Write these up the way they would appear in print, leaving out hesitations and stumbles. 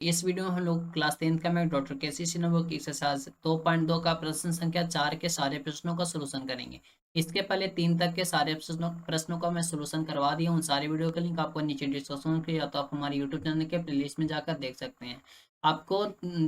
इस वीडियो में हम लोग क्लास 10th का मैं डॉक्टर केसी शिनोबु की एक्सरसाइज 2.2 का प्रश्न संख्या 4 के सारे प्रश्नों का सलूशन करेंगे। इसके पहले 3 तक के सारे प्रश्नों का मैं सलूशन करवा दिया। उन सारे वीडियो का लिंक आपको नीचे डिस्क्रिप्शन के या तो आप हमारे यूट्यूब चैनल के प्लेलिस्ट में जाकर देख सकते हैं। आपको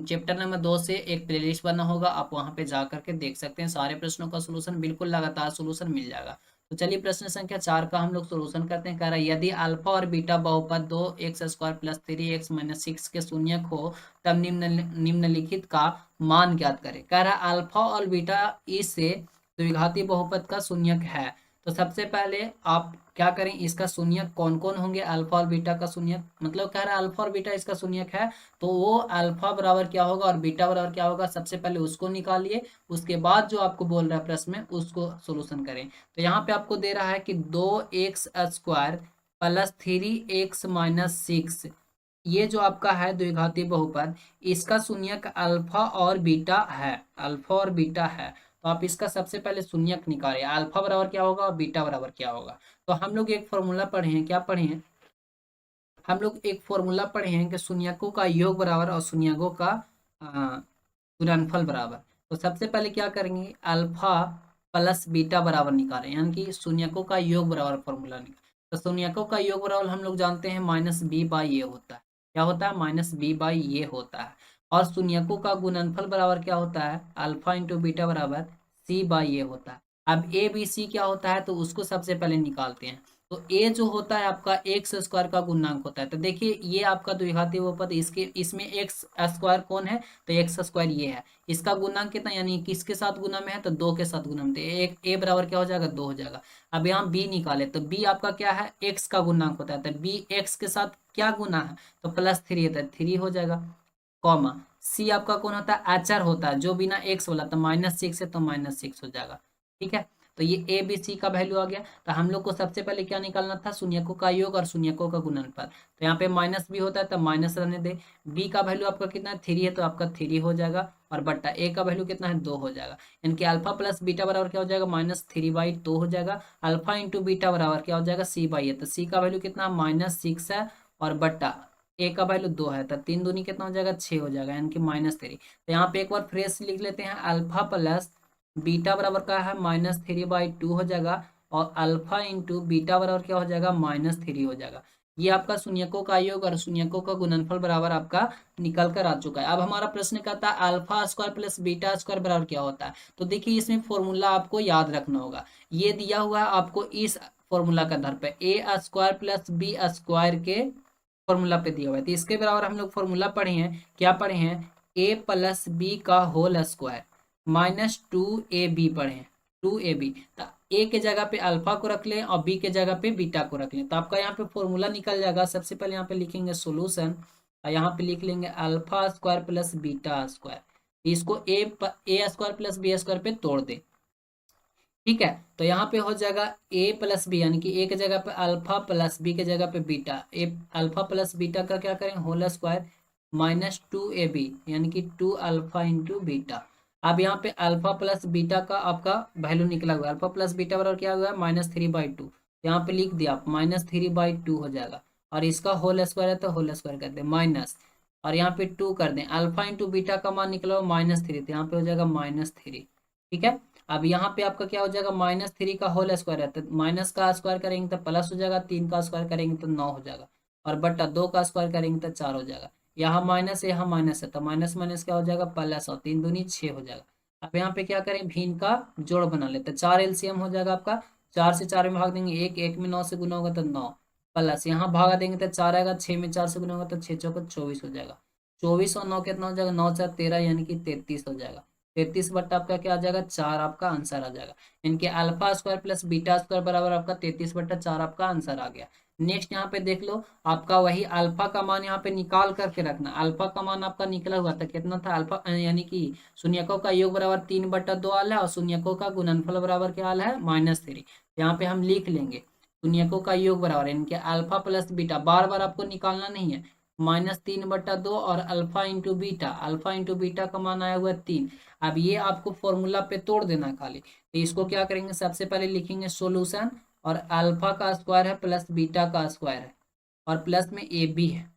चैप्टर नंबर 2 से एक प्लेलिस्ट बना होगा, आप वहां पे जा करके देख सकते हैं। सारे प्रश्नों का सलूशन बिल्कुल लगातार सलूशन मिल जाएगा। तो चलिए प्रश्न संख्या 4 का हम लोग सॉल्यूशन करते हैं। कह रहा है यदि अल्फा और बीटा बहुपद 2x² प्लस 3x माइनस 6 के शून्यक हो तब निम्नलिखित का मान ज्ञात करें। कह रहा है अल्फा और बीटा इससे द्विघाती बहुपद का शून्यक है। तो सबसे पहले आप क्या करें, इसका शून्यक कौन कौन होंगे। अल्फा और बीटा का शून्यक मतलब कह रहा है अल्फा और बीटा इसका शून्यक है, तो वो अल्फा बराबर क्या होगा और बीटा बराबर क्या होगा, सबसे पहले उसको निकालिए। उसके बाद जो आपको बोल रहा है प्रश्न में उसको सोल्यूशन करें। तो यहाँ पे आपको दे रहा है कि 2x² प्लस 3x माइनस 6, ये जो आपका है द्विघाती बहुपद, इसका शून्यक अल्फा और बीटा है। अल्फा और बीटा है तो आप इसका सबसे पहले शून्यक निकालिए। अल्फा बराबर क्या होगा और बीटा बराबर क्या होगा। तो हम लोग एक फॉर्मूला पढ़े हैं, क्या पढ़े हैं, हम लोग एक फॉर्मूला पढ़े हैं कि शून्यकों का योग बराबर और शून्यकों का गुणनफल बराबर। तो सबसे पहले क्या करेंगे, अल्फा प्लस बीटा बराबर निकालें, यानी कि शून्यकों का योग बराबर फॉर्मूला निकालें। तो शून्यकों का योग बराबर हम लोग जानते हैं माइनस बी बाई ये होता है। क्या होता है, माइनस बी बाई ये होता है। और शून्यकों का गुणनफल बराबर क्या होता है, अल्फा इंटू बीटा बराबर सी बाई ये होता है। अब ए बी सी क्या होता है, तो उसको सबसे पहले निकालते हैं। तो ए जो होता है आपका एक्स स्क्वायर का गुणांक होता है। तो देखिए ये आपका द्विघाती बहुपद, इसके इसमें एक्स स्क्वायर कौन है, तो एक्स स्क्वायर ये है। इसका गुणांक कितना, यानी किसके साथ गुना में है, तो 2 के साथ गुना में। तो एक ए बराबर क्या हो जाएगा, 2 हो जाएगा। अब यहाँ बी निकाले तो बी आपका क्या है, एक्स का गुणांक होता है। तो बी एक्स के साथ क्या गुना है, तो प्लस 3 होता है, 3 हो जाएगा। कॉमा सी आपका कौन होता है, अचर होता है जो बिना एक्स वाला, तो -6 है तो -6 हो जाएगा। ठीक है, तो ये ए बी सी का वैल्यू आ गया। तो हम लोग को सबसे पहले क्या निकालना था, शून्यकों का योग और शून्यकों का गुणनफल। तो यहाँ पे माइनस भी होता है तो माइनस रहने दे। बी का वैल्यू आपका कितना है, 3 है तो आपका 3 हो जाएगा। और बट्टा ए का वैल्यू कितना है, 2 हो जाएगा। इनके अल्फा प्लस बीटा बराबर क्या हो जाएगा, -3/2 हो जाएगा। अल्फा इंटू बीटा बराबर क्या हो जाएगा, c/a। तो सी का वैल्यू कितना, -6 है। और बट्टा ए का वैल्यू 2 है तो 3 दूनी कितना हो जाएगा, 6 हो जाएगा, यानी कि -3। तो यहाँ पे एक बार फ्रेश लिख लेते हैं, अल्फा प्लस बीटा बराबर का है -3/2 हो जाएगा। और अल्फा इंटू बीटा बराबर क्या हो जाएगा, -3 हो जाएगा। ये आपका शून्यकों का योग और शून्यकों का गुणनफल बराबर आपका निकल कर आ चुका है। अब हमारा प्रश्न कहता है alpha square plus beta square बराबर क्या होता है। तो देखिए इसमें फॉर्मूला आपको याद रखना होगा। ये दिया हुआ है आपको इस फॉर्मूला के आधार पर, ए स्क्वायर प्लस बी स्क्वायर के फॉर्मूला पे दिया हुआ है। तो इसके बराबर हम लोग फॉर्मूला पढ़े हैं, क्या पढ़े हैं, ए प्लस बी का होल स्क्वायर -2ab पढ़े हैं, 2ab। तो ए के जगह पे अल्फा को रख लें और बी के जगह पे बीटा को रख लें, तो आपका यहाँ पे फॉर्मूला निकल जाएगा। सबसे पहले यहाँ पे लिखेंगे सोल्यूशन, और यहाँ पे लिख लेंगे alpha square plus beta square. इसको ए स्क्वायर प्लस बी स्क्वायर पे तोड़ दे। ठीक है, तो यहाँ पे हो जाएगा ए प्लस बी, यानी कि ए के जगह पे अल्फा प्लस बी के जगह पे बीटा। ए अल्फा प्लस बीटा का क्या करें, होल स्क्वायर -2ab, यानी कि 2 अल्फा इंटू बीटा। अब यहाँ पे अल्फा प्लस बीटा का आपका वैल्यू निकला हुआ है। अल्फा प्लस बीटा बराबर क्या हुआ है, -3/2। यहाँ पे लिख दिया आप, -3/2 हो जाएगा। और इसका होल स्क्वायर है तो होल स्क्वायर कर दे माइनस, और यहाँ पे 2 कर दें। अल्फा इंटू बीटा का मान निकला हुआ -3, तो यहाँ पे हो जाएगा -3। ठीक है, अब यहाँ पे आपका क्या हो जाएगा, -3 का होल स्क्वायर है तो माइनस का स्क्वायर करेंगे तो प्लस हो जाएगा, 3 का स्क्वायर करेंगे तो 9 हो जाएगा। और बट्टा 2 का स्क्वायर करेंगे तो 4 हो जाएगा। यहाँ माइनस है यहाँ माइनस है तो माइनस माइनस क्या हो जाएगा, प्लस, और 3 दूनी 6 हो जाएगा। अब यहाँ पे क्या करें, भिन्न का जोड़ बना लेते, 4 एलसीएम हो जाएगा आपका। 4 से 4 में भाग देंगे, एक एक में 9 से गुना होगा तो 9, प्लस यहाँ भागा देंगे तो 4 आएगा, 6 में 4 से गुना होगा तो 6 चौका 24 हो जाएगा। 24 और 9 कितना हो जाएगा, 9×4 = 13, यानी कि 33 हो जाएगा। 33 बट्टा आपका क्या आ जाएगा, 4 आपका आंसर आ जाएगा। इनके alpha square plus beta square बराबर आपका 33/4 आपका आंसर आ गया। नेक्स्ट यहाँ पे देख लो, आपका वही अल्फा का मान यहाँ पे निकाल करके रखना। अल्फा का मान आपका निकला हुआ था, कितना था अल्फा, यानी कि शून्यकों का योग बराबर 3/2 आल है और शून्यकों का गुणनफल बराबर क्या आल है, -3। यहाँ पे हम लिख लेंगे शून्यकों का योग बराबर इनके अल्फा प्लस बीटा, बार बार आपको निकालना नहीं है, -3/2 और alpha into beta. Alpha into beta का मान आया हुआ है 3। अब ये आपको फॉर्मूला पे तोड़ देना है खाली। तो इसको क्या करेंगे, सबसे पहले लिखेंगे सॉल्यूशन, और अल्फा का स्क्वायर है प्लस बीटा का स्क्वायर है और प्लस में ए बी है।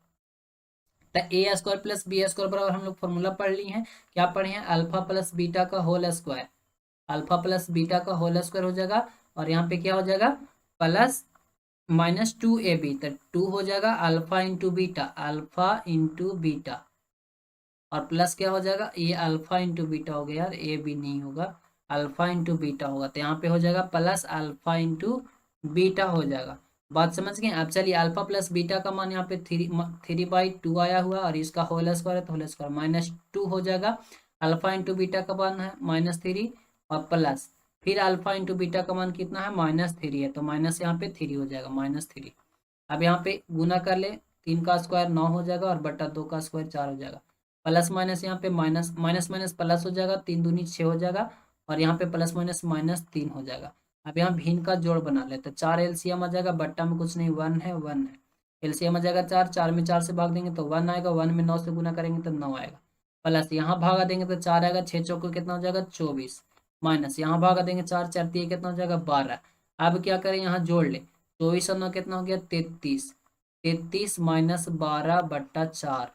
तो ए स्क्वायर प्लस बी स्क्वायर बराबर हम लोग फॉर्मूला पढ़ लिए हैं, क्या पढ़े हैं, अल्फा प्लस बीटा का whole square, alpha plus beta का होल स्क्वायर हो जाएगा, और यहाँ पे क्या हो जाएगा, प्लस माइनस 2ab, तो 2 हो जाएगा alpha into beta, alpha into beta, और प्लस क्या हो जाएगा, ये अल्फा इंटू बीटा हो गया यार, ए बी नहीं होगा, अल्फा इंटू बीटा होगा, तो यहाँ पे हो जाएगा प्लस अल्फा इंटू बीटा हो जाएगा। बात समझ गए। अब चलिए अल्फा प्लस बीटा का मान यहाँ पे 3/2 आया हुआ, और इसका होल स्क्वायर है तो होल स्क्वायर -2 हो जाएगा। अल्फा इंटू बीटा का मान है -3, और प्लस फिर अल्फा इंटू बीटा का मान कितना है, -3 है, तो माइनस यहाँ पे 3 हो जाएगा, -3। अब यहाँ पे गुना कर ले, 3 का स्क्वायर 9 हो जाएगा, और बटा 2 का स्क्वायर 4 हो जाएगा, प्लस माइनस यहाँ पे माइनस माइनस माइनस प्लस हो जाएगा, 3 दूनी 6 हो जाएगा, और यहाँ पे प्लस माइनस -3 हो जाएगा। अब यहाँ भिन्न का जोड़ बना ले, तो 4 एलसीएम आ जाएगा, बट्टा में कुछ नहीं, 1 है, 1 है, एलसीएम आ जाएगा 4, 4 में 4 से भाग देंगे तो 1 आएगा, 1 में 9 से गुना करेंगे तो 9 आएगा, प्लस यहाँ भागा देंगे तो 4 आएगा, 6 चौको कितना हो जाएगा 24, माइनस यहाँ भागा देंगे 4 4 3 कितना हो जाएगा 12। अब क्या करें, यहाँ जोड़ ले, 24 और 9 कितना हो गया 33, 33 -12/4।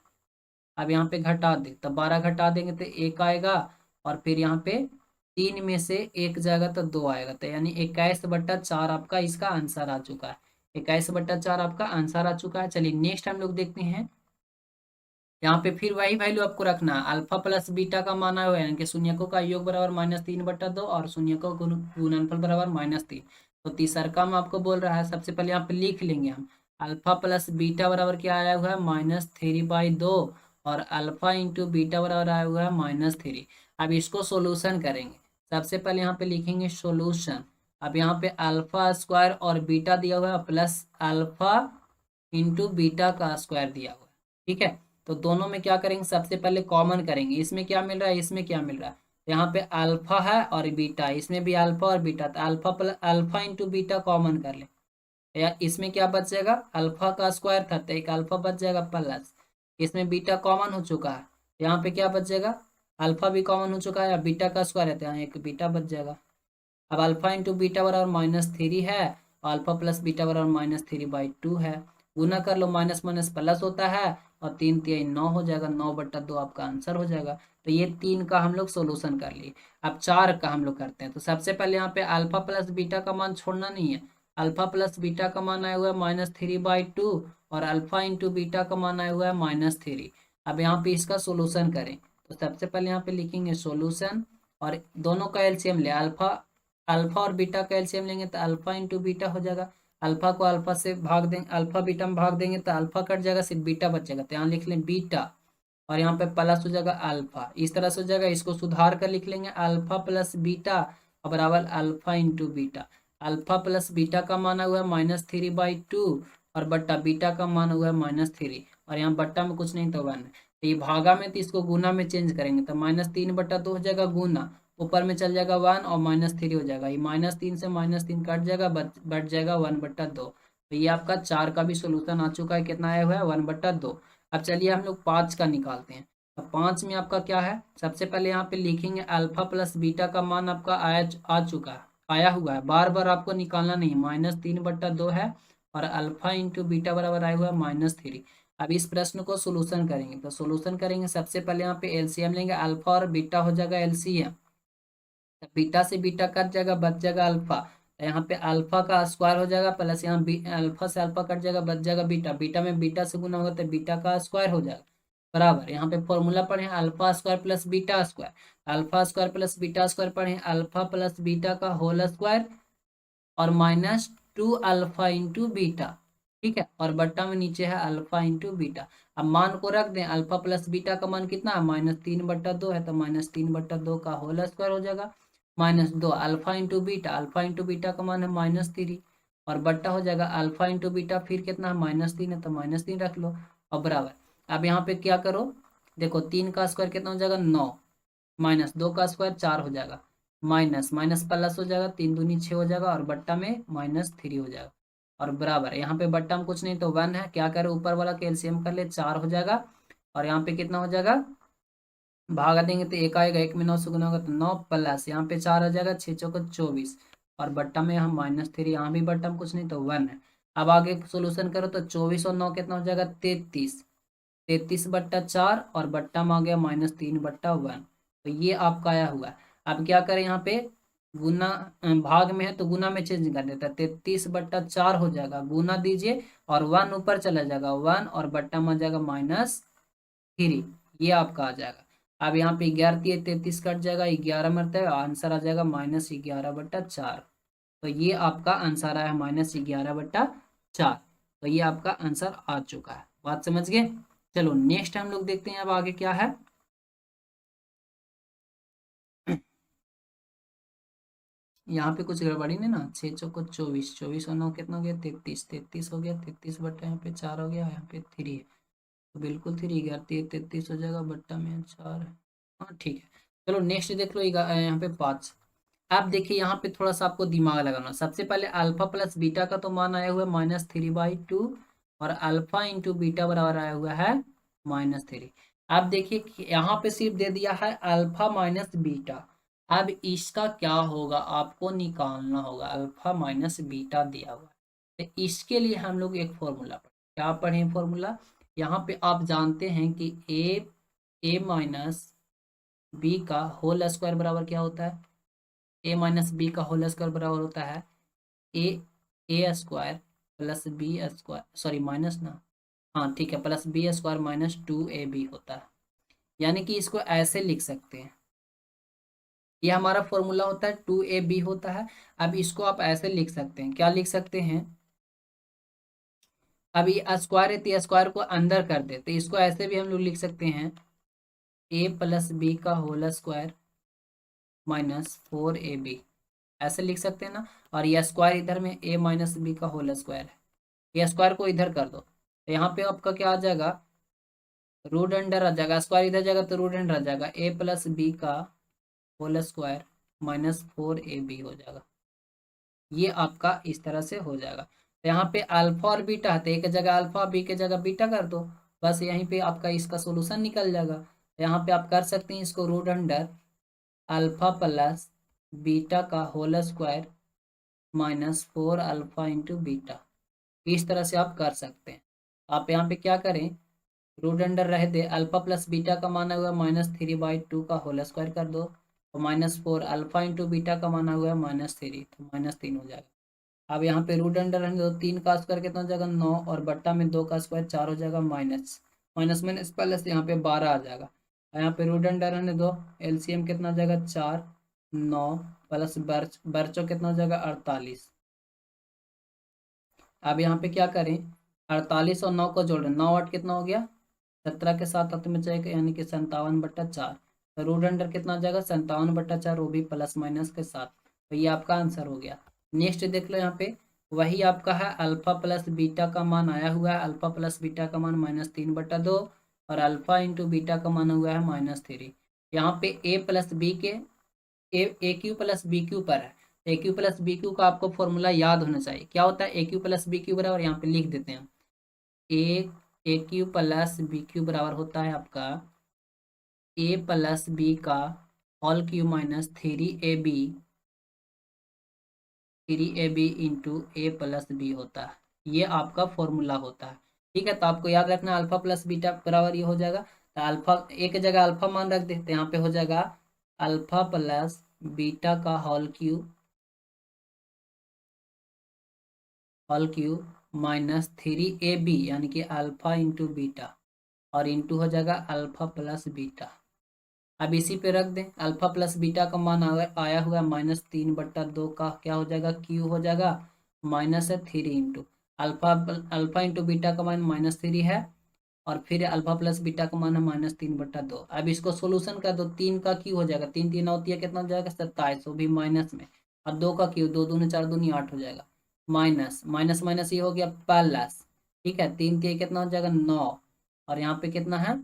अब यहाँ पे घटा दे, तो 12 घटा देंगे तो 1 आएगा, और फिर यहाँ पे 3 में से 1 जाएगा तो 2 आएगा, तो यानी 21/4 आपका इसका आंसर आ चुका है, 21/4 आपका आंसर आ चुका है। चलिए नेक्स्ट हम लोग देखते हैं, यहाँ पे फिर वही वैल्यू आपको रखना है, अल्फा प्लस बीटा का मान आया हुआ है, यानी कि शून्यकों का योग बराबर -3/2, और शून्यकों का गुणनफल बराबर -3। तो तीसरा काम आपको बोल रहा है, सबसे पहले यहाँ पे लिख लेंगे हम, अल्फा प्लस बीटा बराबर क्या आया हुआ है, -3/2, और अल्फा इंटू बीटा बराबर आया हुआ है -3। अब इसको सोल्यूशन करेंगे, सबसे पहले यहाँ पे लिखेंगे सोल्यूशन। अब यहाँ पे अल्फा स्क्वायर और बीटा दिया हुआ है, प्लस अल्फा इंटू बीटा का स्क्वायर दिया हुआ है, ठीक है। तो दोनों में क्या करेंगे, सबसे पहले कॉमन करेंगे, इसमें क्या मिल रहा है, इसमें क्या मिल रहा है, यहाँ पे अल्फा है और बीटा, इसमें भी अल्फा और बीटा, तो alpha plus alpha into beta common कर ले, या इसमें क्या बच जाएगा, अल्फा का स्क्वायर था तो एक अल्फा बच जाएगा, प्लस इसमें बीटा कॉमन हो चुका है, यहाँ पे क्या बच जाएगा, अल्फा भी कॉमन हो चुका है, या बीटा का स्क्वायर है तो यहाँ एक बीटा बच जाएगा। अब अल्फा इंटू बीटा बराबर -3 है, और अल्फा प्लस बीटा बराबर -3/2 है, गुना कर लो, माइनस माइनस प्लस होता है, और 3 3 9 हो जाएगा, 9/2 आपका आंसर हो जाएगा। तो ये 3 का हम लोग सोल्यूशन कर लिए। अब 4 का हम लोग करते हैं, तो सबसे पहले यहाँ पे अल्फा प्लस बीटा का मान छोड़ना नहीं है, अल्फा प्लस बीटा का मान आया हुआ है -3/2, और अल्फा इंटू बीटा का मान आया हुआ है -3। अब यहाँ पे इसका सोल्यूशन करें, तो सबसे पहले यहाँ पे लिखेंगे सोल्यूशन, और दोनों का एलसीएम ले, अल्फा अल्फा और बीटा का एलसीएम लेंगे तो अल्फा इंटू बीटा हो जाएगा, अल्फा को अल्फा से भाग देंगे, अल्फा बीटा में भाग देंगे तो अल्फा कट जाएगा, सिर्फ बीटा बचेगा, तो यहाँ लिख लें बीटा, और यहाँ पे प्लस हो जाएगा अल्फा, इस तरह से हो जाएगा। इसको सुधार कर लिख लेंगे, अल्फा प्लस बीटा और बराबर alpha into beta. Alpha plus beta का मान हुआ है -3/2, और बट्टा बीटा का मान हुआ है -3, और यहाँ बट्टा में कुछ नहीं तो 1 है, तो ये भागा में, तो इसको गुना में चेंज करेंगे, तो -3/2 हो जाएगा गुना, ऊपर में चल जाएगा 1, और -3 हो जाएगा, ये -3 से -3 कट जाएगा, बच जाएगा 1/2। तो ये आपका 4 का भी सोल्यूशन आ चुका है, कितना आया हुआ है 1/2। अब चलिए हम लोग 5 का निकालते हैं। तो 5 में आपका क्या है, सबसे पहले यहाँ पे लिखेंगे अल्फा प्लस बीटा का मान आपका आ चुका है, आया हुआ है, बार बार आपको निकालना नहीं, -3/2 है, और अल्फा इंटू बीटा बराबर आया हुआ है -3। अब इस प्रश्न को सोल्यूशन करेंगे, तो सोल्यूशन करेंगे, सबसे पहले यहाँ पे एलसीएम लेंगे, अल्फा और बीटा हो जाएगा एलसीएम, बीटा से बीटा कट जाएगा, बच जाएगा अल्फा, तो यहाँ पे अल्फा का स्क्वायर हो जाएगा, प्लस यहाँ अल्फा से अल्फा कट जाएगा, बच जाएगा बीटा, बीटा में बीटा से गुना होगा तो बीटा का स्क्वायर हो जाएगा, बराबर। यहाँ पे फॉर्मूला पढ़े alpha square plus beta square, alpha square plus beta square पढ़े अल्फा प्लस बीटा का होल स्क्वायर, और -2 अल्फा इंटू बीटा, ठीक है, और बट्टा में नीचे है अल्फा इंटू बीटा। अब मान को रख दें, अल्फा प्लस बीटा का मान कितना है, -3/2 है, तो -3/2 का होल स्क्वायर हो जाएगा, -2 alpha into beta, alpha into beta का मान है -3, और बट्टा हो जाएगा अल्फा इंटू बीटा, फिर कितना है -3 है, तो -3 रख लो, और बराबर। अब यहाँ पे क्या करो, देखो 3 का स्क्वायर कितना हो जाएगा 9, -2 का स्क्वायर 4 हो जाएगा, माइनस माइनस प्लस हो जाएगा, 3 दूनी 6 हो जाएगा, और बट्टा में -3 हो जाएगा, और बराबर। यहाँ पे बट्टा में कुछ नहीं तो 1 है, क्या करें ऊपर वाला कैल्शियम कर ले, 4 हो जाएगा, और यहाँ पे कितना हो जाएगा, भागा देंगे तो 1 आएगा, 1 में 9 से गुना होगा तो 9, प्लस यहाँ पे 4 आ जाएगा, 6 चौको 24, और बट्टा में यहाँ -3, यहाँ भी बट्टा में कुछ नहीं तो 1 है। अब आगे सोल्यूशन करो तो 24 और 9 कितना हो जाएगा 33, 33/4 और बट्टा में आ गया -3/1। तो ये आपका आया हुआ है। अब क्या करें, यहाँ पे गुना भाग में है तो गुना में चेंज कर देता है, 33/4 हो जाएगा, गुना दीजिए और 1 ऊपर चला जाएगा 1 और बट्टा में आ जाएगा -3, ये आपका आ जाएगा। अब यहाँ पे 11×3 = 33 कट जाएगा, 11 मरता है, आंसर आ जाएगा -11/4। तो ये आपका आंसर आया -11/4। तो ये आपका आंसर आ चुका है, बात समझ गए। चलो नेक्स्ट हम लोग देखते हैं अब आगे क्या है। यहाँ पे कुछ गड़बड़ी नहीं ना, 6 चौको 24, 24 और 9 कितना हो गया 33, 33 हो गया, 33 बट्टा यहाँ पे 4 हो गया, यहाँ पे 3 है तो बिल्कुल 3, 11×3 = 33 हो जाएगा, बट्टा में 4 है। हाँ ठीक है। चलो नेक्स्ट देख लो, यहाँ पे 5। आप देखिए यहाँ पे थोड़ा सा आपको दिमाग लगाना। सबसे पहले अल्फा प्लस बीटा का तो मान आया हुआ है -3/2 और अल्फा इंटू बीटा बराबर आया हुआ है -3। आप देखिए कि यहाँ पे सिर्फ दे दिया है अल्फा माइनस बीटा। अब इसका क्या होगा आपको निकालना होगा, अल्फा माइनस बीटा दिया हुआ है तो इसके लिए हम लोग एक फॉर्मूला पढ़े। क्या पढ़े फॉर्मूला, यहाँ पे आप जानते हैं कि ए माइनस बी का होल स्क्वायर बराबर क्या होता है, ए माइनस बी का होल स्क्वायर बराबर होता है A A square plus B square, sorry minus ना, हाँ ठीक है, प्लस बी स्क्वायर -2ab होता है। यानी कि इसको ऐसे लिख सकते हैं, ये हमारा फॉर्मूला होता है 2ab होता है। अब इसको आप ऐसे लिख सकते हैं, क्या लिख सकते हैं, अब ये स्क्वायर है तो स्क्वायर को अंदर कर दे तो इसको ऐसे भी हम लोग लिख सकते हैं ए प्लस बी का होल स्क्वायर -4ab, ऐसे लिख सकते हैं ना। और ये स्क्वायर इधर में ए माइनस बी का होल स्क्वायर है, ये स्क्वायर को इधर कर दो तो यहाँ पे आपका क्या आ जाएगा, रूट अंडर आ जाएगा, स्क्वायर इधर जाएगा तो रूट अंडर आ जाएगा, ए प्लस बी का होल स्क्वायर -4ab हो जाएगा। ये आपका इस तरह से हो जाएगा। तो यहाँ पे अल्फा और बीटा है तो एक जगह अल्फा बी के जगह बीटा कर दो, बस यहीं पे आपका इसका सोल्यूशन निकल जाएगा। तो यहाँ पे आप कर सकते हैं इसको root under alpha plus beta का whole square -4 alpha into beta, इस तरह से आप कर सकते हैं। आप यहाँ पे क्या करें, रूट अंडर रह दे, अल्फा प्लस बीटा का माना हुआ -3/2 का होल स्क्वायर कर दो और -4 अल्फा इंटू बीटा का माना हुआ है -3 तो -3 हो जाएगा। अब यहाँ पे रूट अंडर रहने दो, 3 का स्क्वायर कितना हो जाएगा 9 और बट्टा में 2 का स्क्वायर 4 हो जाएगा, माइनस माइनस माइनस प्लस यहाँ पे 12 आ जाएगा। यहाँ पे रूट अंडर रहने दो, एलसीएम कितना हो जाएगा 4 9 प्लस बर्चो कितना हो जाएगा 48। अब यहाँ पे क्या करें, 48 और 9 को जोड़ रहे, 9 8 कितना हो गया 17 के साथ हाथ में जाएगा यानी कि 57/4। तो रूट अंडर कितना हो जाएगा 57/4, वो भी प्लस माइनस के साथ। तो ये आपका आंसर हो गया। नेक्स्ट देख लो यहाँ पे वही आपका है, अल्फा प्लस बीटा का मान आया हुआ है, अल्फा प्लस बीटा का मान -3/2 और अल्फा इंटू बीटा का मान हुआ है -3। यहाँ पे ए प्लस बी के ए क्यू प्लस बी क्यू पर है, ए क्यू प्लस बी क्यू का आपको फॉर्मूला याद होना चाहिए। क्या होता है ए क्यू प्लस बी क्यू बराबर, यहाँ पे लिख देते हैं ए क्यू प्लस बी क्यू बराबर होता है आपका ए प्लस बी का होल क्यू -3ab इंटू ए प्लस बी होता है, ये आपका फॉर्मूला होता है। ठीक है, तो आपको याद रखना अल्फा प्लस बीटा बराबर ये हो जाएगा। तो अल्फा एक जगह अल्फा मान रख देते हैं, यहाँ पे हो जाएगा अल्फा प्लस बीटा का होल क्यू -3ab यानी कि अल्फा इंटू बीटा और इंटू हो जाएगा अल्फा प्लस बीटा। अब इसी पे रख दें, अल्फा प्लस बीटा का मान आया हुआ -3/2 का क्या हो जाएगा क्यू हो जाएगा -3 into alpha alpha into beta का मान -3 है और फिर अल्फा प्लस बीटा का मान है -3/2। अब इसको सोल्यूशन कर दो, 3 का क्यू हो जाएगा, 3 3 होती है कितना हो जाएगा 27, वो भी माइनस में, और 2 का क्यू 2 दूनी 4 दूनी 8 हो जाएगा, माइनस माइनस माइनस ये हो गया प्लस। ठीक है, 3 3 कितना हो जाएगा 9 और यहाँ पे कितना है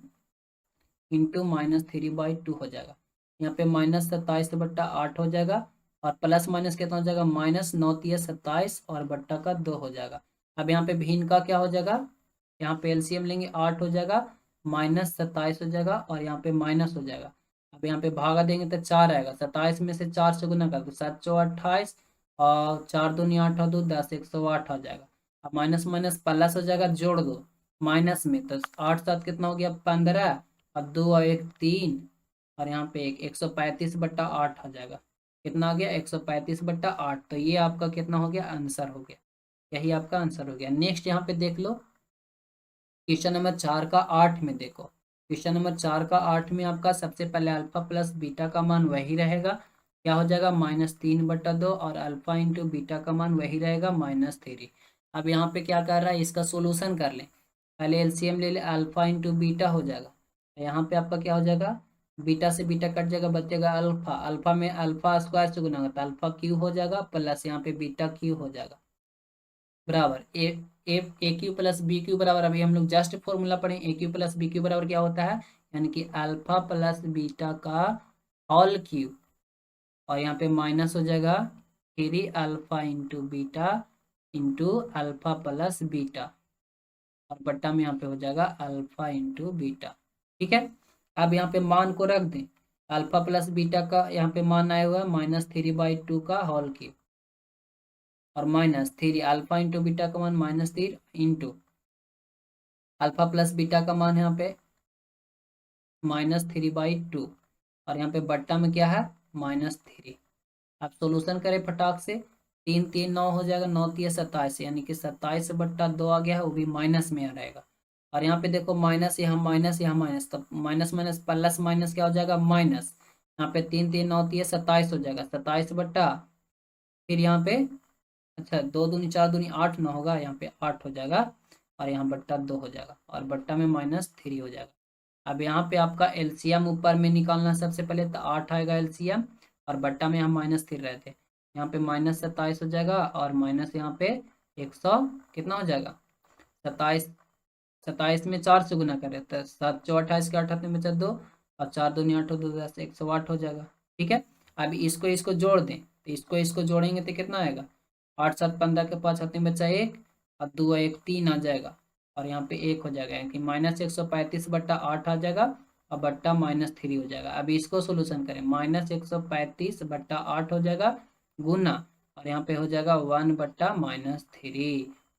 इंटू -3/2 हो जाएगा, यहाँ पे -27/8 हो जाएगा और प्लस माइनस कितना हो जाएगा -9×3 = 27 और बट्टा का 2 हो जाएगा। अब यहाँ पे भिन्न का क्या हो जाएगा, यहाँ पे एलसीएम लेंगे 8 हो जाएगा, -27 हो जाएगा और यहाँ पे माइनस हो जाएगा। अब यहाँ पे भागा देंगे तो 4 आएगा, 27 में से 4 से गुना कर दो 7 × 28 और 4 दूनी 8 और 2 10 108 हो जाएगा। अब माइनस माइनस प्लस हो जाएगा, जोड़ दो माइनस में, तो 8 7 कितना हो गया 15, और 2 और 1 3, और यहाँ पे 135/8 आ जाएगा। कितना आ गया 135/8। तो ये आपका कितना हो गया आंसर हो गया, यही आपका आंसर हो गया। नेक्स्ट यहाँ पे देख लो क्वेश्चन नंबर 4 का 8 में देखो। क्वेश्चन नंबर 4 का 8 में आपका सबसे पहले अल्फा प्लस बीटा का मान वही रहेगा, क्या हो जाएगा -3/2, और अल्फा इंटू बीटा का मान वही रहेगा -3। अब यहाँ पे क्या कर रहा है, इसका सोल्यूशन कर लें। पहले एलसीएम ले ले, अल्फा इंटू बीटा हो जाएगा। तो यहाँ पे आपका क्या हो जाएगा, बीटा से बीटा कट जाएगा, बचेगा अल्फा। अल्फा में अल्फा स्क्वायर से गुना होता है, अल्फा क्यू हो जाएगा, प्लस यहाँ पे बीटा क्यू हो जाएगा, बराबर ए क्यू प्लस बी क्यू बराबर, अभी हम लोग जस्ट फॉर्मूला पढ़े, ए क्यू प्लस बी क्यू बराबर क्या होता है, यानी कि अल्फा प्लस बीटा का होल क्यू, और यहाँ पे माइनस हो जाएगा 3 alpha into beta into alpha plus beta, और बट्टा में यहाँ पे हो जाएगा अल्फा इंटू बीटा। ठीक है, अब यहाँ पे मान को रख दें। अल्फा प्लस बीटा का यहाँ पे मान आया हुआ है -3/2 का होल क्यूब, और -3 अल्फा इंटू बीटा का मान -3 इंटू अल्फा प्लस बीटा का मान यहाँ पे -3/2, और यहाँ पे बट्टा में क्या है -3। अब सोल्यूशन करें फटाक से, 3 3 9 हो जाएगा, 9 3 27, यानी कि 27/2 आ गया है, वो भी माइनस में आ रहेगा। और यहाँ पे देखो माइनस, यहाँ माइनस, यहाँ माइनस, तब माइनस माइनस प्लस माइनस क्या हो जाएगा माइनस। यहाँ पे 3 3 9 3 27 हो जाएगा, 27 बट्टा फिर यहाँ पे, अच्छा 2 दूनी 4 दूनी 8 ना होगा, यहाँ पे 8 हो जाएगा, और यहाँ बट्टा 2 हो जाएगा, और बट्टा में -3 हो जाएगा। अब यहाँ पे आपका एलसीएम ऊपर में निकालना है सबसे पहले, तो 8 आएगा एलसीएम, और बट्टा में हम -3 रहते, यहाँ पे -27 हो जाएगा, और माइनस यहाँ पे 100 कितना हो जाएगा 27, 27 में 4 से गुना करें तो 7 चौ 28 के 28 में 2, और 4 दूनी 8 2 10 108 हो जाएगा। ठीक है, अब इसको इसको जोड़ दें, तो इसको इसको जोड़ेंगे तो कितना आएगा 8 7 15 के 5 हाथ में बचा 1, और 2 1 3 आ जाएगा, और यहाँ पे 1 हो जाएगा, यानी कि -135/8 आ जाएगा, और बट्टा -3 हो जाएगा। अभी इसको सोल्यूशन करें, -135/8 हो जाएगा गुना, और यहाँ पे हो जाएगा 1/-3,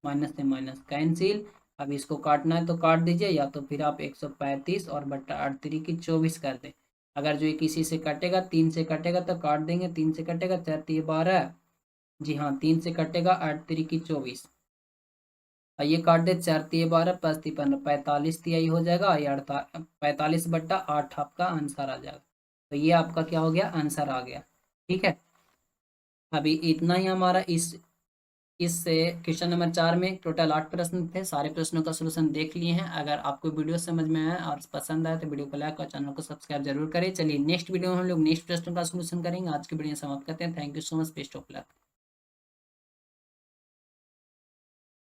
माइनस से माइनस कैंसिल। अब इसको काटना है तो काट दीजिए, या तो फिर आप 135 और बट्टा 8 3 की 24 कर दें। अगर जो ये किसी से कटेगा, 3 से कटेगा तो काट देंगे, 3 से कटेगा 4 3 12, जी हाँ 3 से कटेगा 8 3 की 24, और ये काट दे 4 3 12 5 3 15, 45 तिहाई हो जाएगा, ये 45/8 आपका आंसर आ जाएगा। तो ये आपका क्या हो गया आंसर आ गया। ठीक है, अभी इतना ही हमारा इस क्वेश्चन नंबर 4 में टोटल 8 प्रश्न थे, सारे प्रश्नों का सलूशन देख लिए हैं। अगर आपको वीडियो समझ में आया और पसंद आया तो वीडियो को लाइक और चैनल को सब्सक्राइब जरूर करें। चलिए नेक्स्ट वीडियो में हम लोग नेक्स्ट प्रश्नों का सलूशन करेंगे। आज की वीडियो समाप्त करते हैं। Thank you so much, best of luck.